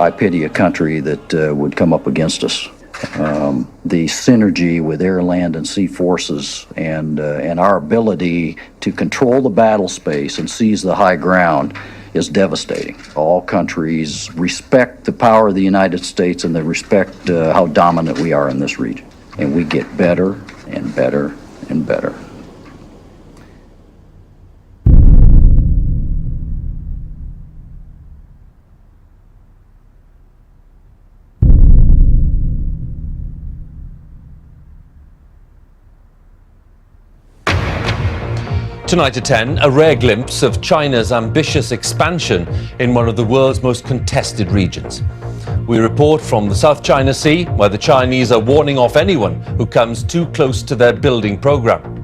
I pity a country that would come up against us. The synergy with air, land, and sea forces and our ability to control the battle space and seize the high ground is devastating. All countries respect the power of the United States and they respect how dominant we are in this region. And we get better and better and better. Tonight at 10, a rare glimpse of China's ambitious expansion in one of the world's most contested regions. We report from the South China Sea, where the Chinese are warning off anyone who comes too close to their building program.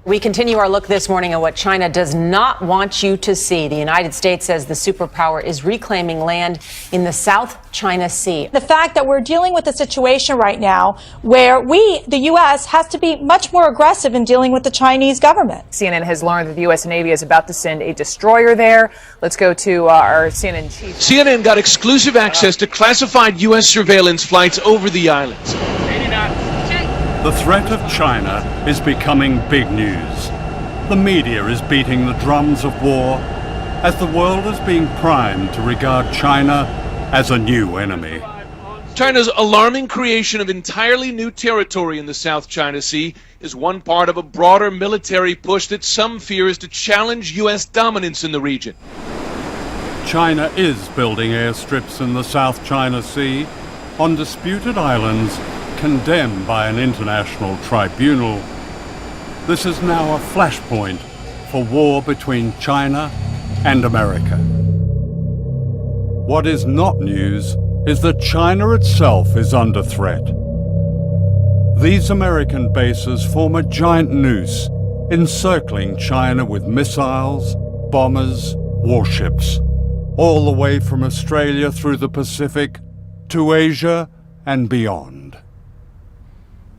We continue our look this morning at what China does not want you to see. The United States says the superpower is reclaiming land in the South China Sea. The fact that we're dealing with a situation right now where the U.S., has to be much more aggressive in dealing with the Chinese government. CNN has learned that the U.S. Navy is about to send a destroyer there. Let's go to our CNN chief. CNN got exclusive access to classified U.S. surveillance flights over the islands. The threat of China is becoming big news. The media is beating the drums of war as the world is being primed to regard China as a new enemy. China's alarming creation of entirely new territory in the South China Sea is one part of a broader military push that some fear is to challenge U.S. dominance in the region. China is building airstrips in the South China Sea on disputed islands condemned by an international tribunal. This is now a flashpoint for war between China and America. What is not news is that China itself is under threat. These American bases form a giant noose encircling China with missiles, bombers, warships, all the way from Australia through the Pacific to Asia and beyond.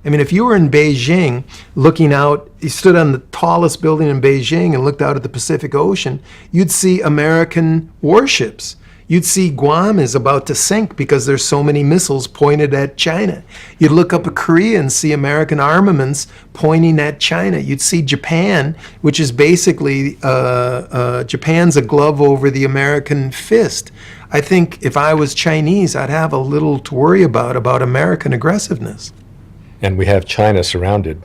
I mean, if you were in Beijing looking out, you stood on the tallest building in Beijing and looked out at the Pacific Ocean, you'd see American warships. You'd see Guam is about to sink because there's so many missiles pointed at China. You'd look up at Korea and see American armaments pointing at China. You'd see Japan, which is basically, Japan's a glove over the American fist. I think if I was Chinese, I'd have a little to worry about American aggressiveness. And we have China surrounded,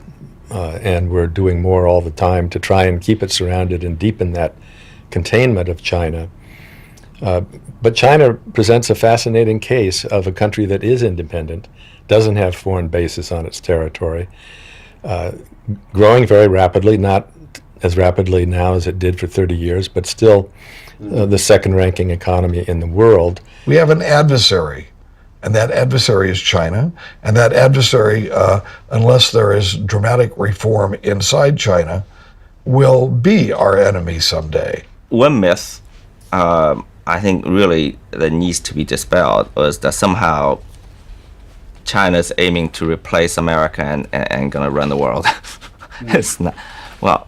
and we're doing more all the time to try and keep it surrounded and deepen that containment of China. But China presents a fascinating case of a country that is independent, doesn't have foreign bases on its territory, growing very rapidly, not as rapidly now as it did for 30 years, but still the second-ranking economy in the world. We have an adversary. And that adversary is China. And that adversary, unless there is dramatic reform inside China, will be our enemy someday. One myth, I think really that needs to be dispelled is that somehow China's aiming to replace America and going to run the world. It's not. Well,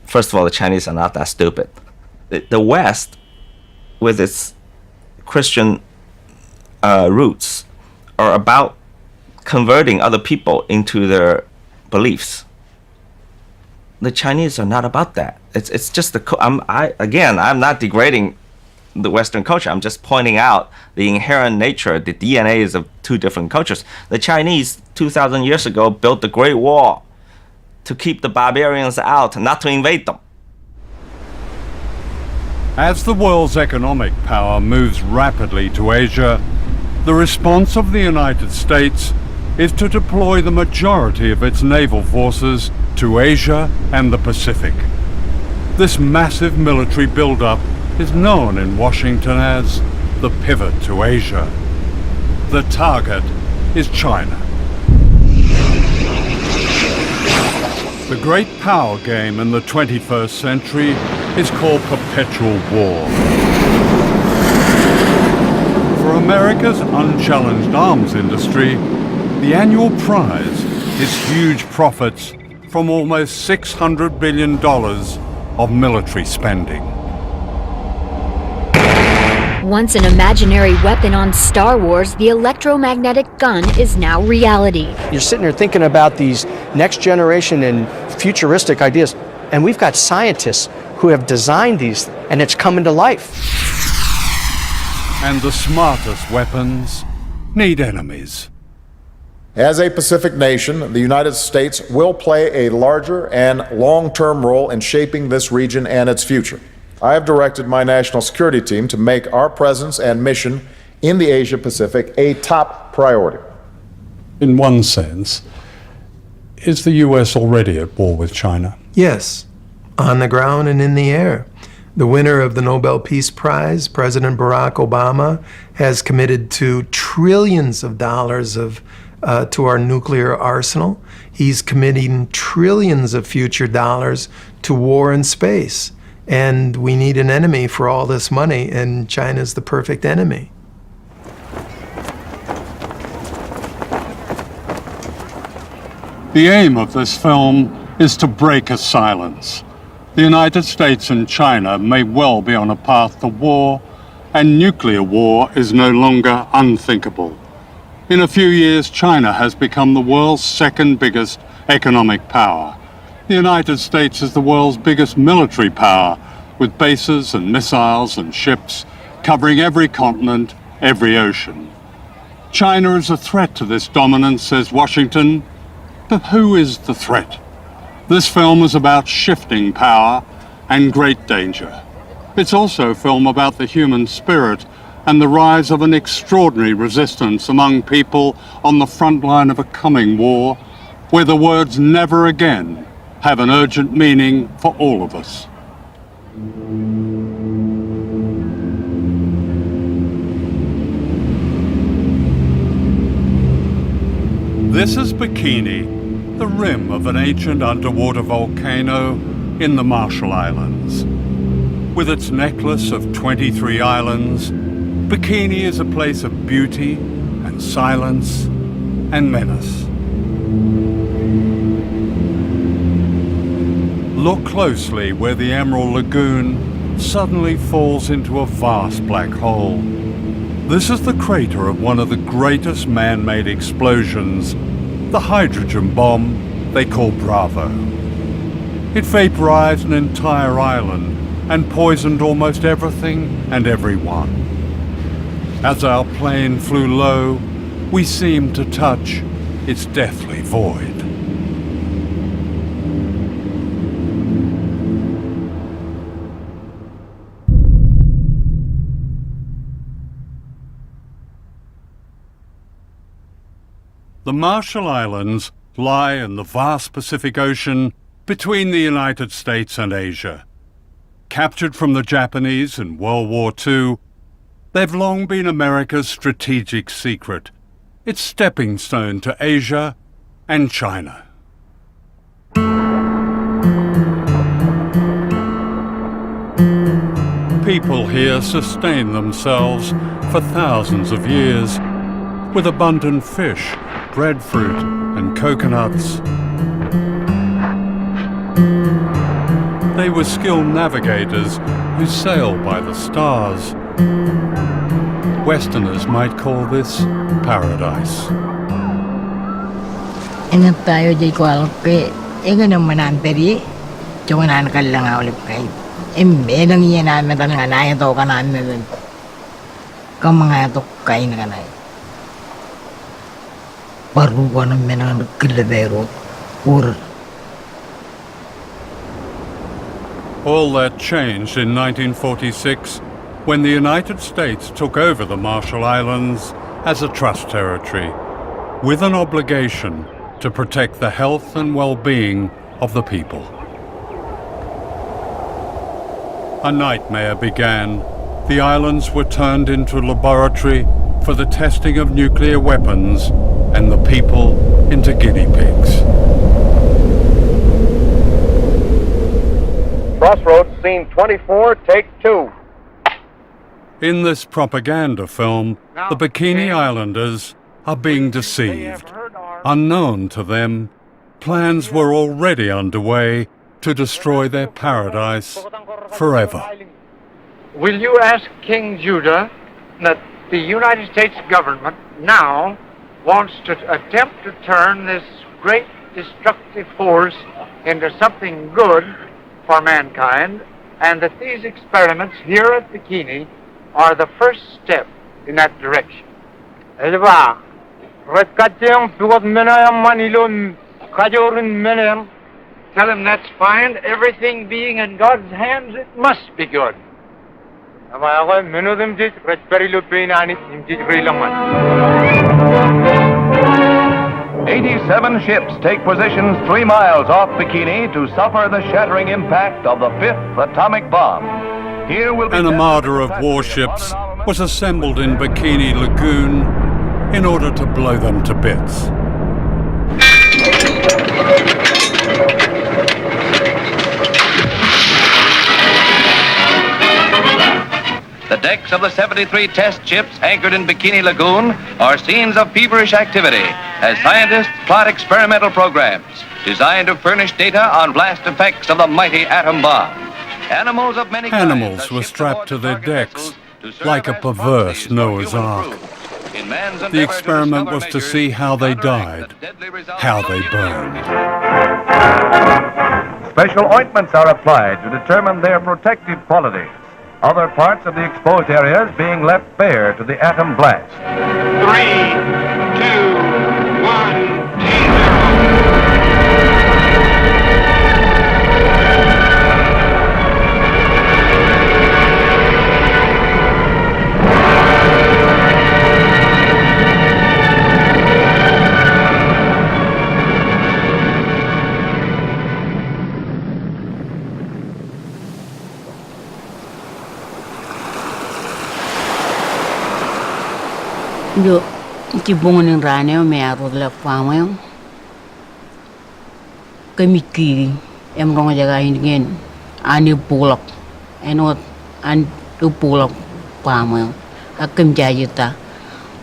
first of all, the Chinese are not that stupid. The West, with its Christian roots, are about converting other people into their beliefs. The Chinese are not about that. It's just I'm not degrading the Western culture. I'm just pointing out the inherent nature, the DNAs of two different cultures. The Chinese 2,000 years ago built the Great Wall to keep the barbarians out, not to invade them. As the world's economic power moves rapidly to Asia, the response of the United States is to deploy the majority of its naval forces to Asia and the Pacific. This massive military buildup is known in Washington as the pivot to Asia. The target is China. The great power game in the 21st century is called perpetual war. For America's unchallenged arms industry, the annual prize is huge profits from almost $600 billion of military spending. Once an imaginary weapon on Star Wars, the electromagnetic gun is now reality. You're sitting there thinking about these next generation and futuristic ideas, and we've got scientists who have designed these, and it's coming to life. And the smartest weapons need enemies. As a Pacific nation, the United States will play a larger and long-term role in shaping this region and its future. I have directed my national security team to make our presence and mission in the Asia-Pacific a top priority. In one sense, is the US already at war with China? Yes, on the ground and in the air. The winner of the Nobel Peace Prize, President Barack Obama, has committed to trillions of dollars to our nuclear arsenal. He's committing trillions of future dollars to war in space. And we need an enemy for all this money, and China's the perfect enemy. The aim of this film is to break a silence. The United States and China may well be on a path to war, and nuclear war is no longer unthinkable. In a few years, China has become the world's second biggest economic power. The United States is the world's biggest military power, with bases and missiles and ships covering every continent, every ocean. China is a threat to this dominance, says Washington. But who is the threat? This film is about shifting power and great danger. It's also a film about the human spirit and the rise of an extraordinary resistance among people on the front line of a coming war, where the words never again have an urgent meaning for all of us. This is Bikini, the rim of an ancient underwater volcano in the Marshall Islands. With its necklace of 23 islands, Bikini is a place of beauty and silence and menace. Look closely where the Emerald Lagoon suddenly falls into a vast black hole. This is the crater of one of the greatest man-made explosions, the hydrogen bomb they call Bravo. It vaporized an entire island and poisoned almost everything and everyone. As our plane flew low, we seemed to touch its deathly void. The Marshall Islands lie in the vast Pacific Ocean between the United States and Asia. Captured from the Japanese in World War II, they've long been America's strategic secret, its stepping stone to Asia and China. People here sustain themselves for thousands of years with abundant fish, breadfruit, and coconuts. They were skilled navigators who sail by the stars. Westerners might call this paradise. Ingat tayo di kualke, naman anteri, cuman kan lang olip kay. Medang iyan namin nga naya to kanan namin. Mga to kay na kanay. Paruwa na menang kilabero or. All that changed in 1946 when the United States took over the Marshall Islands as a trust territory, with an obligation to protect the health and well-being of the people. A nightmare began. The islands were turned into a laboratory for the testing of nuclear weapons and the people into guinea pigs. Crossroads, scene 24, take 2. In this propaganda film, the Bikini Islanders are being deceived. Unknown to them, plans were already underway to destroy their paradise forever. will you ask King Judah that the United States government now wants to attempt to turn this great destructive force into something good for mankind, and that these experiments here at Bikini are the first step in that direction? Tell him that's fine. Everything being in God's hands, it must be good. 87 ships take positions 3 miles off Bikini to suffer the shattering impact of the 5th atomic bomb. Here will be An armada of warships was assembled in Bikini Lagoon in order to blow them to bits. The decks of the 73 test ships anchored in Bikini Lagoon are scenes of feverish activity as scientists plot experimental programs designed to furnish data on blast effects of the mighty atom bomb. Animals of many Animals were strapped to their decks like a perverse Noah's Ark. The experiment was to see how they died, how they burned. Special ointments are applied to determine their protective qualities. Other parts of the exposed areas being left bare to the atom blast. 3, 2, 1. Yo, ci bongonin rane me arod la kwamo. Kami ki em rong jaga ingin ani pulak. Enot an tu pulak kwamo. Akem jayuta.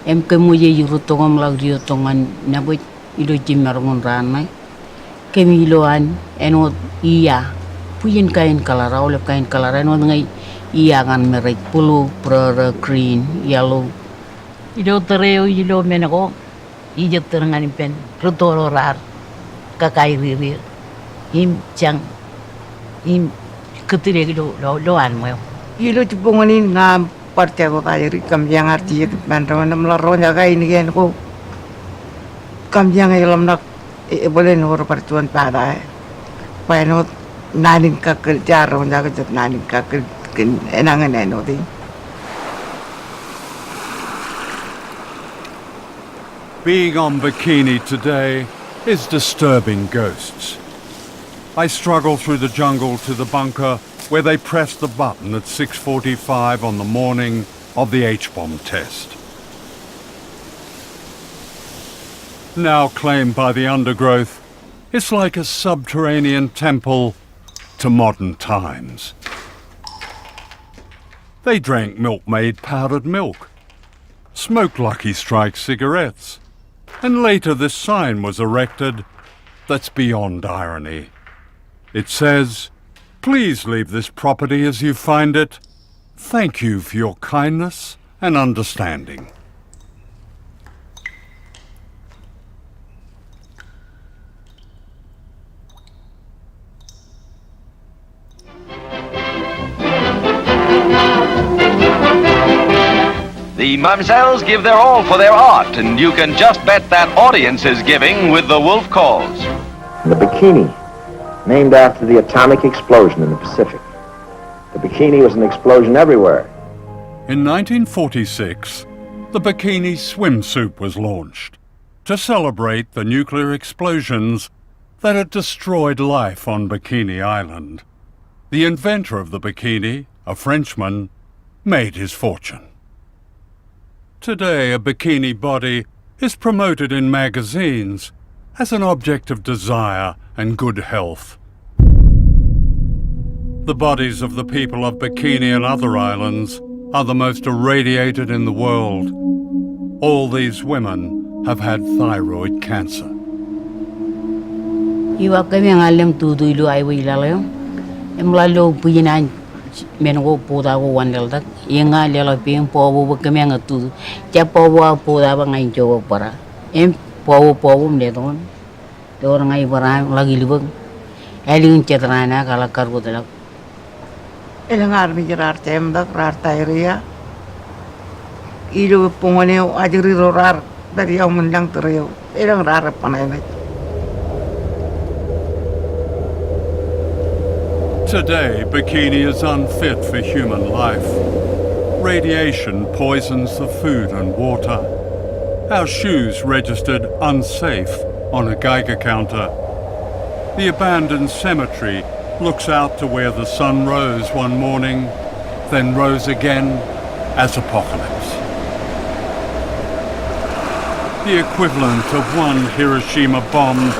Em kemu ye yurutongam lag tongan nabo ilo jimarmun rane. Kemi loan enot iya. Puyin kain kalara oleh kain kalara enot ngai iya kan merik pulu pro green yellow. Ilo tereo ilo menako ijo terangani pen rutoro rar kakai riri im chang im ketire lo an mo ilo tupongani ngam parte ko kayri kamjang arti bantaman namlaro jaga ini kan ko kamjang ilam nak boleh nor pertuan pada paino nanin ka kerja ron jaga jat nanin ka enangan enoti. Being on Bikini today is disturbing ghosts. I struggle through the jungle to the bunker where they pressed the button at 6:45 on the morning of the H-bomb test. Now claimed by the undergrowth, it's like a subterranean temple to modern times. They drank milk-made powdered milk, smoked Lucky Strike cigarettes, and later this sign was erected that's beyond irony. It says, "Please leave this property as you find it. Thank you for your kindness and understanding." The Mamsells give their all for their art, and you can just bet that audience is giving with the wolf calls. The Bikini, named after the atomic explosion in the Pacific. The Bikini was an explosion everywhere. In 1946, the Bikini swimsuit was launched to celebrate the nuclear explosions that had destroyed life on Bikini Island. The inventor of the Bikini, a Frenchman, made his fortune. Today, a bikini body is promoted in magazines as an object of desire and good health. The bodies of the people of Bikini and other islands are the most irradiated in the world. All these women have had thyroid cancer. Iwa kami ang alam tudo ilo ay wilalayo. Emlalo puyinan mengo poda go wandel dak yenga lela ping pobo kemeng tu ja pobo poda ba ngai jo para em pobo mde don dor ngai bara lagi libeng elin cetrana kala karbo dalak elangar mi jerar tem dak rar tairia ilu pongone ajuri rorar dari yang menlang tereu elang rar panai. Today, bikini is unfit for human life. Radiation poisons the food and water. Our shoes registered unsafe on a Geiger counter. The abandoned cemetery looks out to where the sun rose one morning, then rose again as apocalypse. The equivalent of one Hiroshima bomb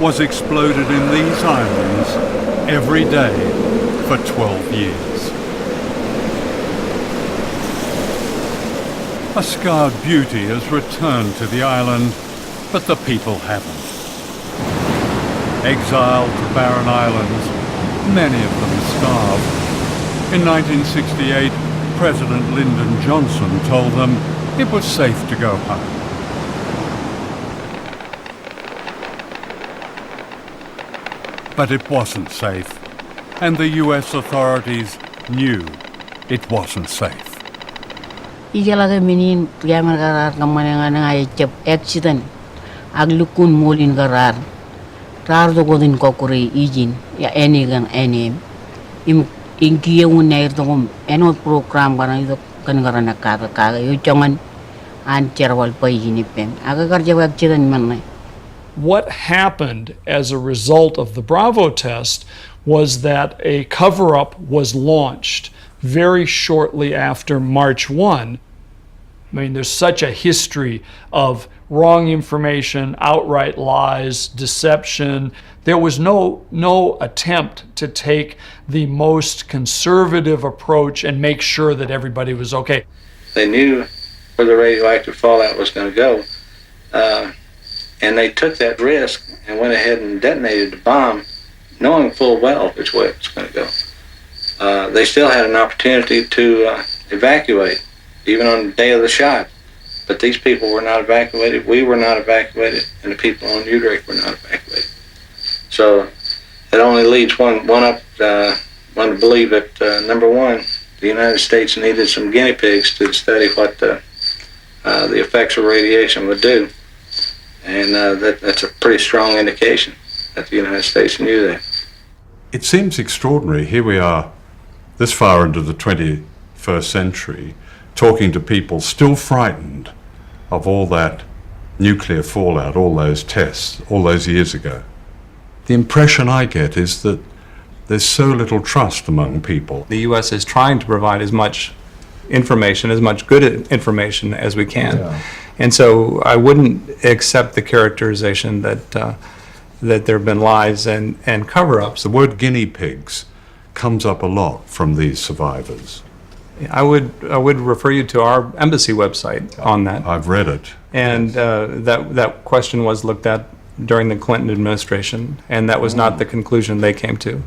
was exploded in these islands every day for 12 years. A scarred beauty has returned to the island, but the people haven't. Exiled to barren islands, many of them starved. In 1968, President Lyndon Johnson told them it was safe to go home. But it wasn't safe, and the US authorities knew it wasn't safe. Ijalaga minin priamar garar kamana nga chep accident aglukun molin garar rar do godin kokuri ijin ya enigan enim im inkiye unair dogum eno program bana ido kan garana kaga yo chongan an cherwal payini pem aga garja accident manne. What happened as a result of the Bravo test was that a cover-up was launched very shortly after March 1. I mean, there's such a history of wrong information, outright lies, deception. There was no attempt to take the most conservative approach and make sure that everybody was okay. They knew where the radioactive fallout was going to go. And they took that risk and went ahead and detonated the bomb, knowing full well which way it was going to go. They still had an opportunity to evacuate, even on the day of the shot. But these people were not evacuated, we were not evacuated, and the people on Utrecht were not evacuated. So it only leads one to believe that, number one, the United States needed some guinea pigs to study what the effects of radiation would do. And that's a pretty strong indication that the United States knew that. It seems extraordinary. Here we are, this far into the 21st century, talking to people still frightened of all that nuclear fallout, all those tests, all those years ago. The impression I get is that there's so little trust among people. The U.S. is trying to provide as much information, as much good information as we can. Yeah. And so I wouldn't accept the characterization that there have been lies and cover-ups. The word guinea pigs comes up a lot from these survivors. I would refer you to our embassy website on that. I've read it. And that question was looked at during the Clinton administration, and that was not the conclusion they came to.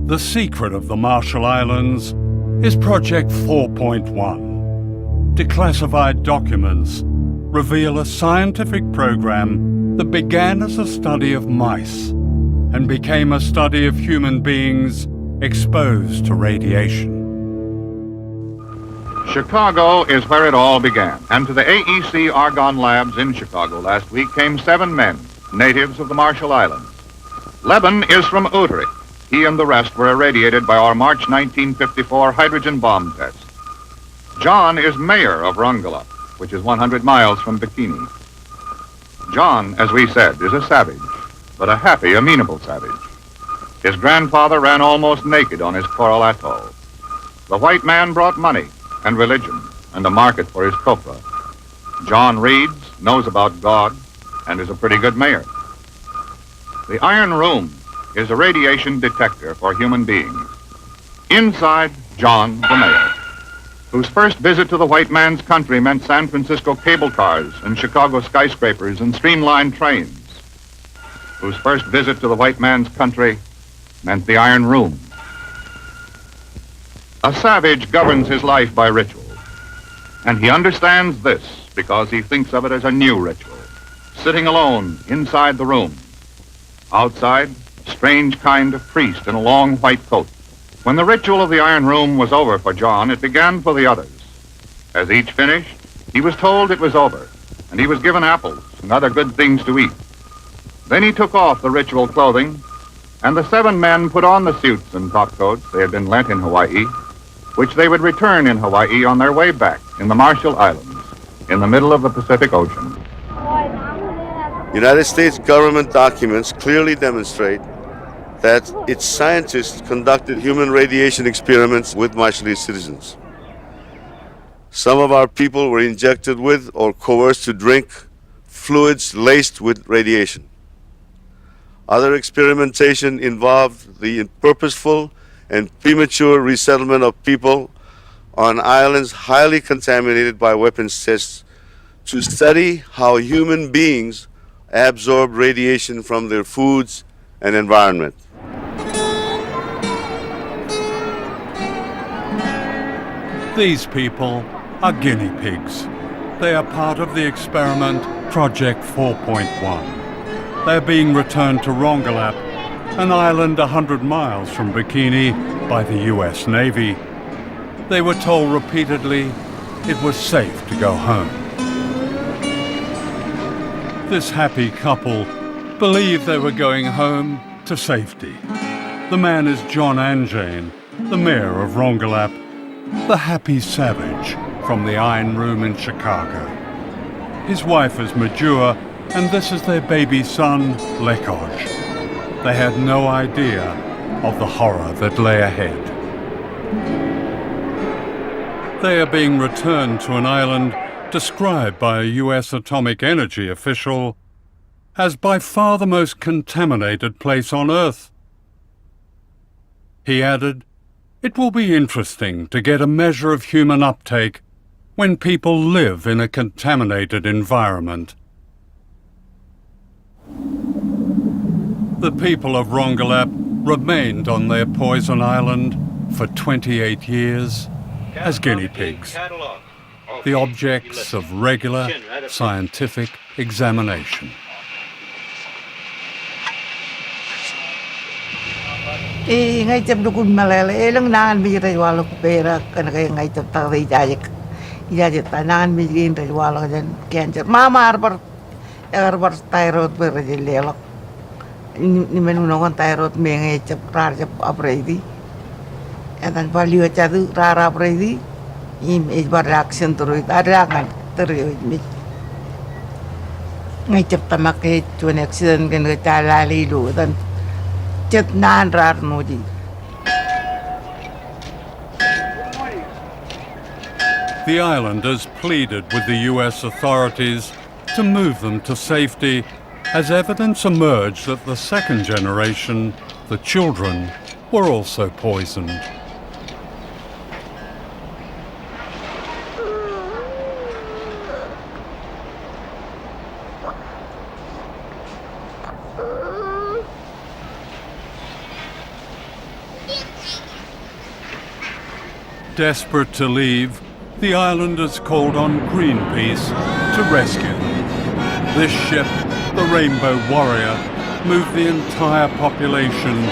The secret of the Marshall Islands is Project 4.1. Declassified documents reveal a scientific program that began as a study of mice and became a study of human beings exposed to radiation. Chicago is where it all began, and to the AEC Argonne Labs in Chicago last week came 7 men, natives of the Marshall Islands. Leben is from Utrecht. He and the rest were irradiated by our March 1954 hydrogen bomb test. John is mayor of Rongala, which is 100 miles from Bikini. John, as we said, is a savage, but a happy, amenable savage. His grandfather ran almost naked on his coral atoll. The white man brought money and religion and a market for his copra. John reads, knows about God, and is a pretty good mayor. The Iron Room is a radiation detector for human beings. Inside, John, the mayor, whose first visit to the white man's country meant San Francisco cable cars and Chicago skyscrapers and streamlined trains, whose first visit to the white man's country meant the Iron Room. A savage governs his life by ritual, and he understands this because he thinks of it as a new ritual, sitting alone inside the room. Outside, a strange kind of priest in a long white coat. When the ritual of the Iron Room was over for John, it began for the others. As each finished, he was told it was over, and he was given apples and other good things to eat. Then he took off the ritual clothing, and the 7 men put on the suits and topcoats they had been lent in Hawaii, which they would return in Hawaii on their way back in the Marshall Islands, in the middle of the Pacific Ocean. United States government documents clearly demonstrate that its scientists conducted human radiation experiments with Marshallese citizens. Some of our people were injected with or coerced to drink fluids laced with radiation. Other experimentation involved the purposeful and premature resettlement of people on islands highly contaminated by weapons tests to study how human beings absorb radiation from their foods and environment. These people are guinea pigs. They are part of the experiment Project 4.1. They're being returned to Rongelap, an island 100 miles from Bikini, by the US Navy. They were told repeatedly it was safe to go home. This happy couple believed they were going home to safety. The man is John Anjane, the mayor of Rongelap, the happy savage from the Iron Room in Chicago. His wife is Majua, and this is their baby son, Lekoj. They had no idea of the horror that lay ahead. They are being returned to an island described by a US atomic energy official as by far the most contaminated place on Earth. He added, "It will be interesting to get a measure of human uptake when people live in a contaminated environment." The people of Rongelap remained on their poison island for 28 years as guinea pigs, the objects of regular scientific examination. Ngay chập dukun malala lang naan bijiray wala ko pera kana kaya ngay chap taray ijajik tanan bijin ray wala jan cancer mama arbar thyroid per jelelak ni menunong thyroid me ngay chap rar chap apredi edan value chadu rar apredi im bar reaction turuy adakan turuy mi ngay chap tamak ke chun accident kan talali lu dan The islanders pleaded with the US authorities to move them to safety as evidence emerged that the second generation, the children, were also poisoned. Desperate to leave, the islanders called on Greenpeace to rescue them. This ship, the Rainbow Warrior, moved the entire population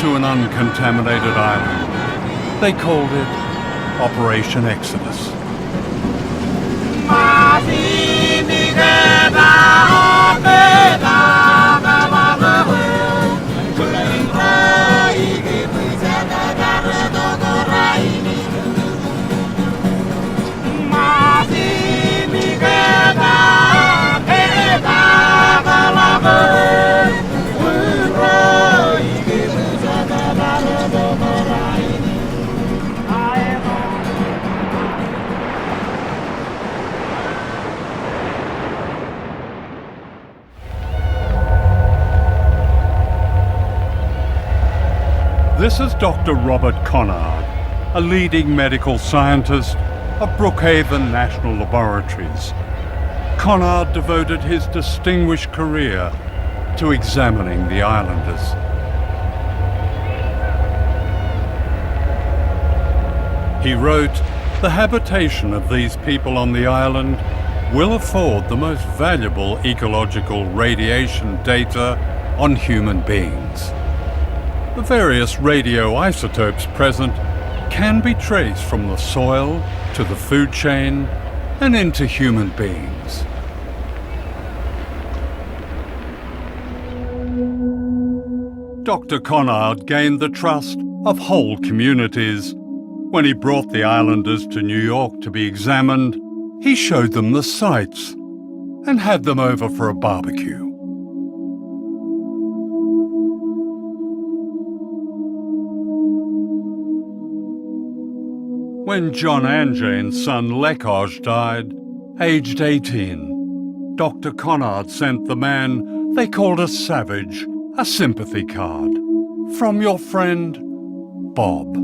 to an uncontaminated island. They called it Operation Exodus. This is Dr. Robert Conard, a leading medical scientist of Brookhaven National Laboratories. Conard devoted his distinguished career to examining the islanders. He wrote, "The habitation of these people on the island will afford the most valuable ecological radiation data on human beings. The various radioisotopes present can be traced from the soil to the food chain and into human beings." Dr. Conard gained the trust of whole communities. When he brought the islanders to New York to be examined, he showed them the sights and had them over for a barbecue. When John Anjane's son Lekoj died, aged 18, Dr. Conard sent the man they called a savage a sympathy card from your friend, Bob.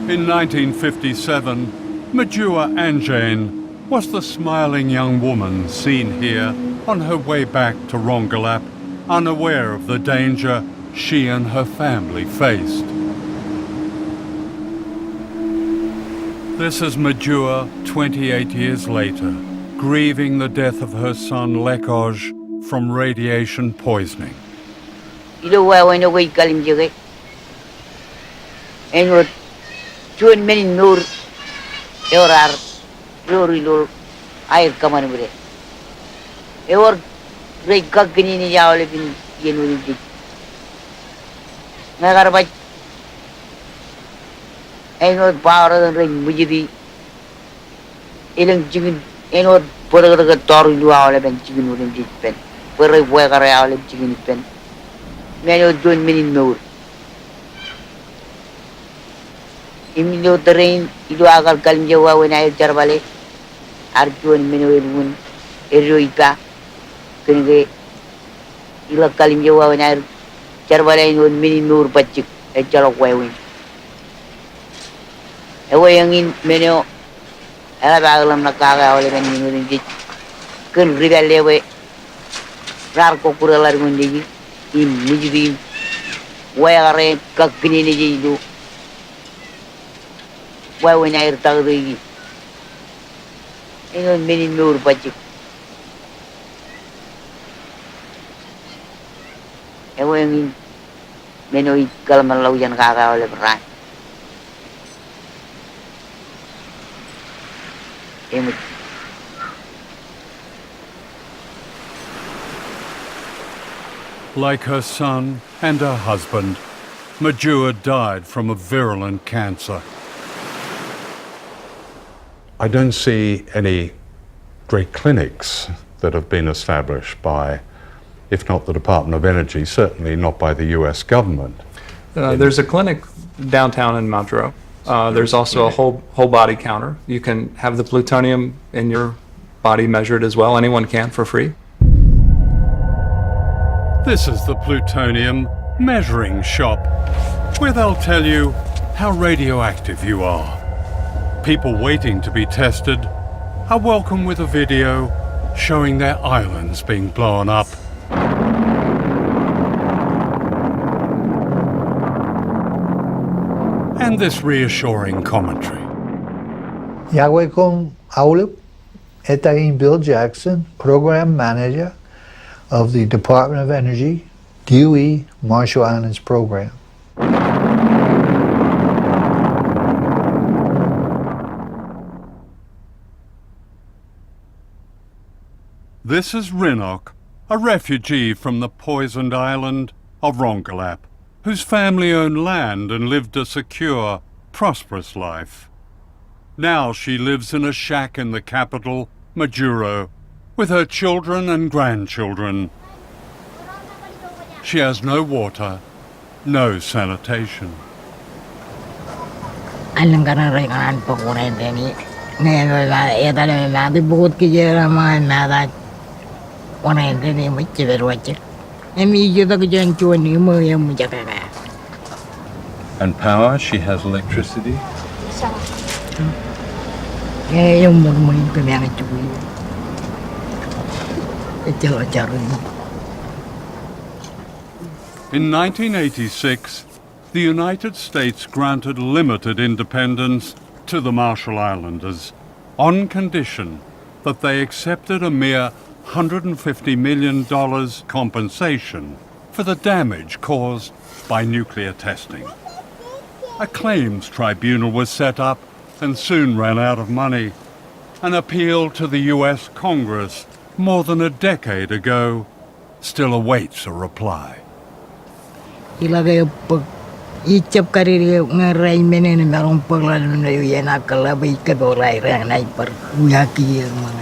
In 1957, Majua Anjane was the smiling young woman seen here on her way back to Rongelap, unaware of the danger she and her family faced. This is Majua 28 years later, grieving the death of her son Lekoj from radiation poisoning. Tuan meni nur eurar lor air kamar mure eor rei gagni ni jawle bin yenu ni nagar baj enor power rei mujidi eleng jigin enor poraga tor lu awle ben jigin ulim dit pen porai boy kare awle jigin pen meno tuan meni nur Imilo terrain itu agar kalim jawa wenai jarbale arjuan menuirun eroipa kenge ila kalim jawa wenai jarbale inun mini nur pacik jalok wewin ewe yangin meno ala bagalam nakaga oleh ben minurin dit kun rigalle we rar ko kuralar ngundi im mujudi wayare kakini ni jidu why when I tell the many nur budget. And when many Galamaloyan Gaga or Lebran. Like her son and her husband, Majua died from a virulent cancer. I don't see any great clinics that have been established by, if not the Department of Energy, certainly not by the US government. There's a clinic downtown in Mount there's also a whole body counter. You can have the plutonium in your body measured as well. Anyone can for free. This is the plutonium measuring shop, where they'll tell you how radioactive you are. People waiting to be tested are welcome with a video showing their islands being blown up. And this reassuring commentary. Yahweh Kong Aulip, Etaim Bill Jackson, Program Manager of the Department of Energy, DOE Marshall Islands Program. This is Rinok, a refugee from the poisoned island of Rongelap, whose family owned land and lived a secure, prosperous life. Now she lives in a shack in the capital, Majuro, with her children and grandchildren. She has no water, no sanitation. And power, she has electricity? In 1986, the United States granted limited independence to the Marshall Islanders on condition that they accepted a mere $150 million compensation for the damage caused by nuclear testing. A claims tribunal was set up and soon ran out of money. An appeal to the US Congress more than a decade ago still awaits a reply. Ilagay pag icap kariri ngaray menen merong paglalan na yun nakalabay kadoray rang na ipar uyaki ang mga.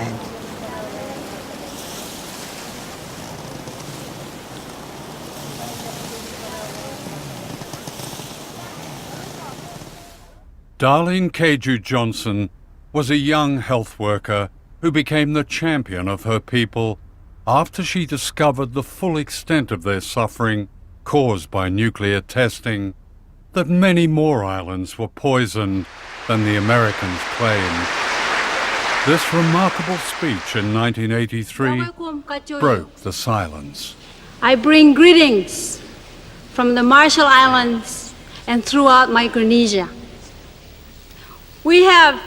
Darlene Keju Johnson was a young health worker who became the champion of her people after she discovered the full extent of their suffering caused by nuclear testing, that many more islands were poisoned than the Americans claimed. This remarkable speech in 1983 broke the silence. I bring greetings from the Marshall Islands and throughout Micronesia. We have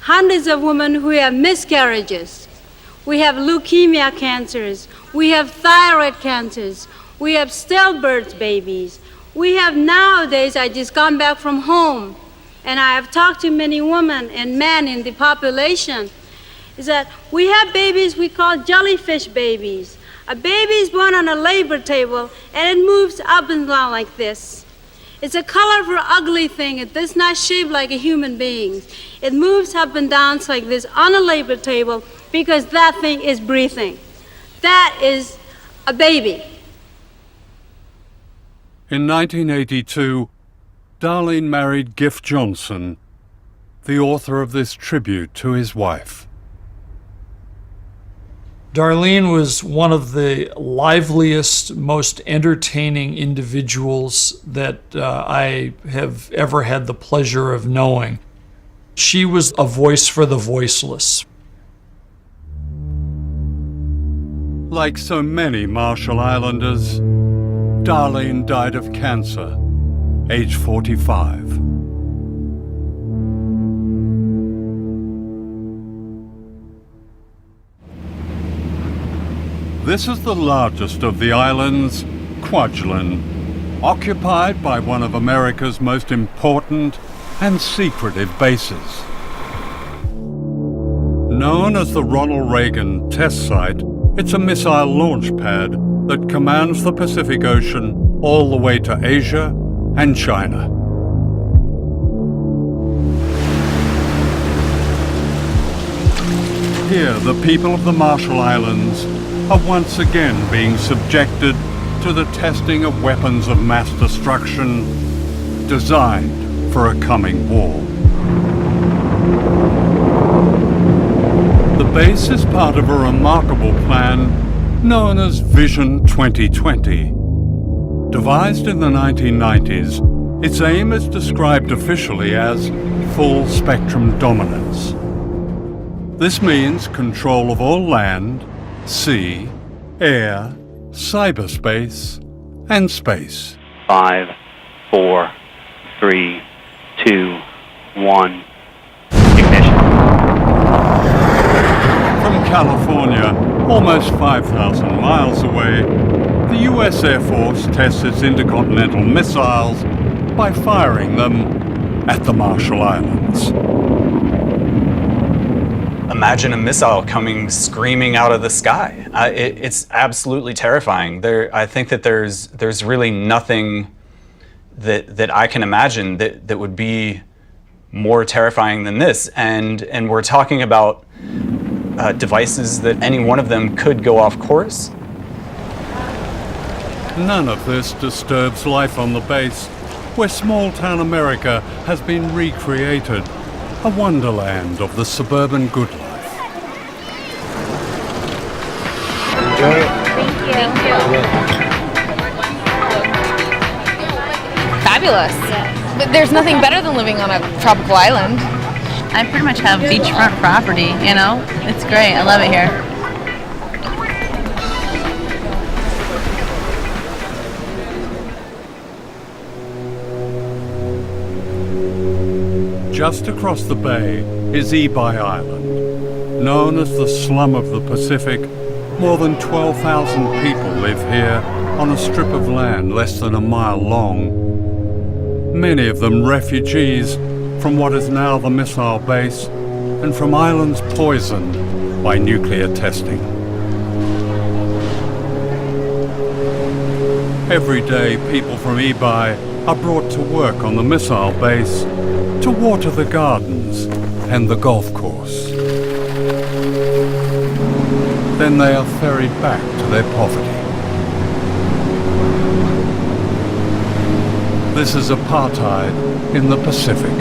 hundreds of women who have miscarriages. We have leukemia cancers. We have thyroid cancers. We have stillbirth babies. We have nowadays, I just gone back from home, and I have talked to many women and men in the population, is that we have babies we call jellyfish babies. A baby is born on a labor table, and it moves up and down like this. It's a colorful, ugly thing. It does not shape like a human being. It moves up and down like this on a labor table because that thing is breathing. That is a baby. In 1982, Darlene married Giff Johnson, the author of this tribute to his wife. Darlene was one of the liveliest, most entertaining individuals that I have ever had the pleasure of knowing. She was a voice for the voiceless. Like so many Marshall Islanders, Darlene died of cancer, age 45. This is the largest of the islands, Kwajalein, occupied by one of America's most important and secretive bases. Known as the Ronald Reagan Test Site, it's a missile launch pad that commands the Pacific Ocean all the way to Asia and China. Here, the people of the Marshall Islands are once again being subjected to the testing of weapons of mass destruction designed for a coming war. The base is part of a remarkable plan known as Vision 2020. Devised in the 1990s, its aim is described officially as full spectrum dominance. This means control of all land, sea, air, cyberspace, and space. 5, 4, 3, 2, 1. Ignition. From California, almost 5,000 miles away, the US Air Force tests its intercontinental missiles by firing them at the Marshall Islands. Imagine a missile coming screaming out of the sky. It's absolutely terrifying. I think that there's really nothing that I can imagine that would be more terrifying than this. And we're talking about devices that any one of them could go off course. None of this disturbs life on the base, where small-town America has been recreated, a wonderland of the suburban good life. Thank you. Fabulous. But there's nothing better than living on a tropical island. I pretty much have beachfront property, you know? It's great. I love it here. Just across the bay is Ebai Island. Known as the slum of the Pacific, more than 12,000 people live here on a strip of land less than a mile long. Many of them refugees from what is now the missile base and from islands poisoned by nuclear testing. Every day, people from Ebai are brought to work on the missile base to water the gardens and the golf course. Then they are ferried back to their poverty. This is apartheid in the Pacific.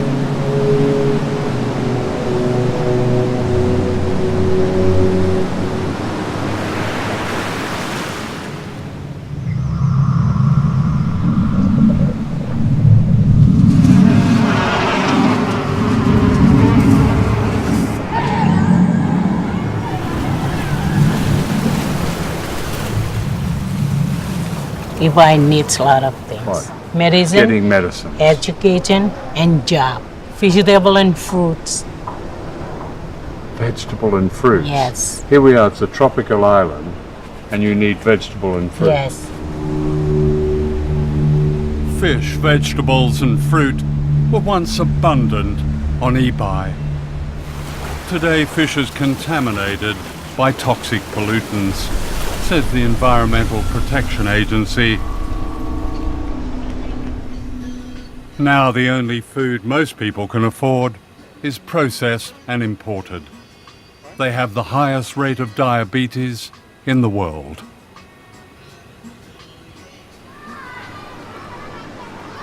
Ebai needs a lot of things. What? Medicine, Getting medicine. education, and job. Vegetable and fruits. Vegetable and fruits. Yes. Here we are, it's a tropical island, and you need vegetable and fruit. Yes. Fish, vegetables, and fruit were once abundant on Ebai. Today, fish is contaminated by toxic pollutants, says the Environmental Protection Agency. Now the only food most people can afford is processed and imported. They have the highest rate of diabetes in the world.